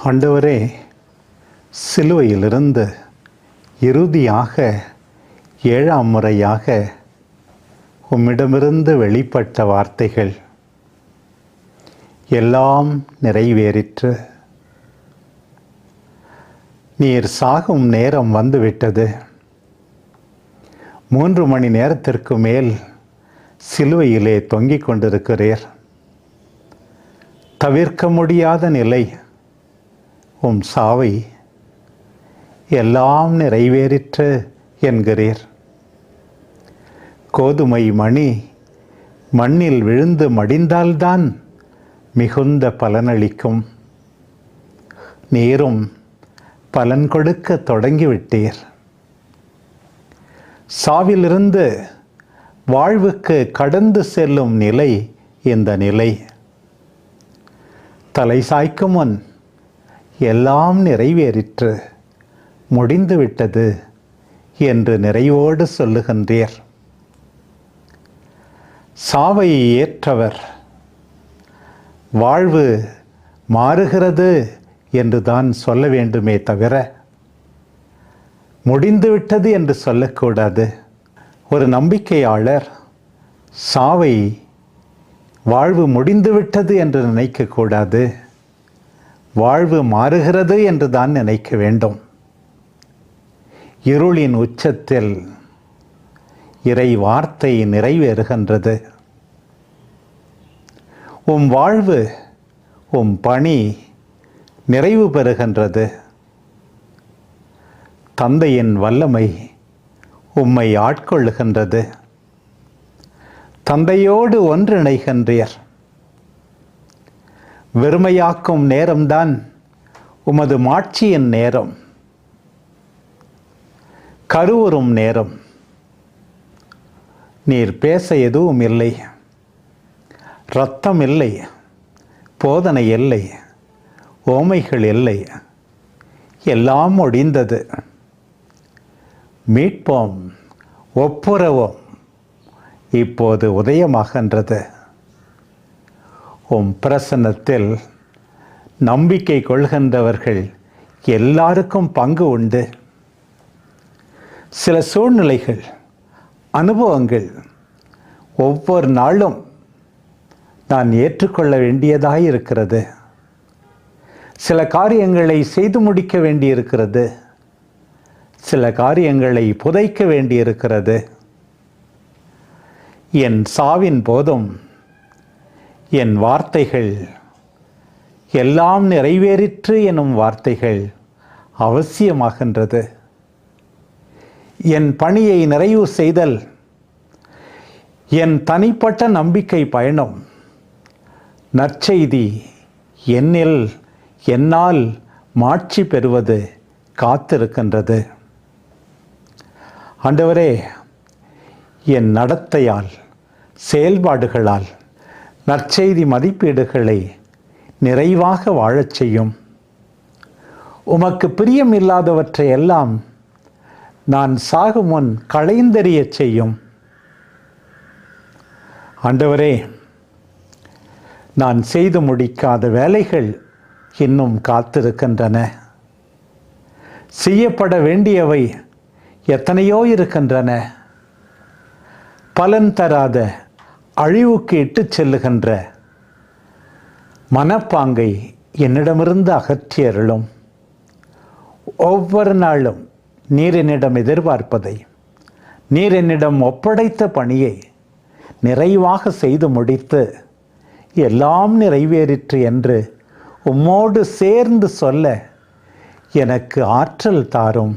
ஆண்டவரே, சிலுவையிலிருந்து இறுதியாக 7ஆம் முறையாக உம்மிடமிருந்து வெளிப்பட்ட வார்த்தைகள் எல்லாம் நிறைவேறிற்று. நீர் சாகும் நேரம் வந்துவிட்டது. 3 மணி நேரத்திற்கு மேல் சிலுவையிலே தொங்கிக் கொண்டிருக்கிறீர். தவிர்க்க முடியாத நிலை உம் சாவை எல்லாம் நிறைவேறிற்று என்கிறீர். கோதுமை மணி மண்ணில் விழுந்து மடிந்தால்தான் மிகுந்த பலனளிக்கும். நீரும் பலன் கொடுக்க தொடங்கிவிட்டீர். சாவிலிருந்து வாழ்வுக்கு கடந்து செல்லும் நிலை இந்த நிலை. தலை சாய்க்கும் முன் எல்லாம் நிறைவேறிற்று, முடிந்துவிட்டது என்று நிறைவோடு சொல்லுகின்றீர். சாவை ஏற்றவர் வாழ்வு மாறுகிறது என்று தான் சொல்ல வேண்டுமே தவிர முடிந்துவிட்டது என்று சொல்லக்கூடாது. ஒரு நம்பிக்கையாளர் சாவை வாழ்வு முடிந்துவிட்டது என்று நினைக்கக்கூடாது. வாழ்வு மாறுகிறது என்று தான் நினைக்க வேண்டும். இருளின் உச்சத்தில் இறை வார்த்தை நிறைவேறுகின்றது. உம் வாழ்வு, உம் பணி நிறைவு பெறுகின்றது. தந்தையின் வல்லமை உம்மை ஆட்கொள்ளுகின்றது. தந்தையோடு ஒன்றிணைகின்றீர். வெறுமையாக்கும் நேரம்தான் உமது மாட்சியின் நேரம், கருவுறும் நேரம். நீர் பேச எதுவும் இல்லை, இரத்தம் இல்லை, போதனை இல்லை, ஓமைகள் இல்லை, எல்லாம் ஒழிந்தது. மீட்போம், ஒப்புரவோம் இப்போது உதயமாகின்றது. உம் பிரசன்னத்தில் நம்பிக்கை கொள்கின்றவர்கள் எல்லாருக்கும் பங்கு உண்டு. சில சூழ்நிலைகள், அனுபவங்கள் ஒவ்வொரு நாளும் நான் ஏற்றுக்கொள்ள வேண்டியதாயிருக்கிறது. சில காரியங்களை செய்து முடிக்க வேண்டியிருக்கிறது. சில காரியங்களை புதைக்க வேண்டியிருக்கிறது. என் சாவின் போதும் என் வார்த்தைகள் எல்லாம் நிறைவேறிற்று எனும் வார்த்தைகள் அவசியமாகின்றது. என் பணியை நிறைவு செய்தல் என் தனிப்பட்ட நம்பிக்கை பயணம். நற்செய்தி என்னால் மாட்சி பெறுவது காத்திருக்கின்றது. ஆண்டவரே, என் நடத்தையால், செயல்பாடுகளால் நற்செய்தி மதிப்பீடுகளை நிறைவாக வாழச் செய்யும். உமக்கு பிரியமில்லாதவற்றை எல்லாம் நான் சாகும் முன் களைந்தெறியச் செய்யும். ஆண்டவரே, நான் செய்து முடிக்காத வேலைகள் இன்னும் காத்திருக்கின்றன. செய்யப்பட வேண்டியவை எத்தனையோ இருக்கின்றன. பலன் தராத, அழிவுக்கு இட்டு செல்லுகின்ற மனப்பாங்கை என்னிடமிருந்து அகற்றியருளும். ஒவ்வொரு நாளும் நீர் என்னிடம் எதிர்பார்ப்பதை, நீர் என்னிடம் ஒப்படைத்த பணியை நிறைவாக செய்து முடித்து எல்லாம் நிறைவேறிற்று என்று உம்மோடு சேர்ந்து சொல்ல எனக்கு ஆற்றல் தாரும்.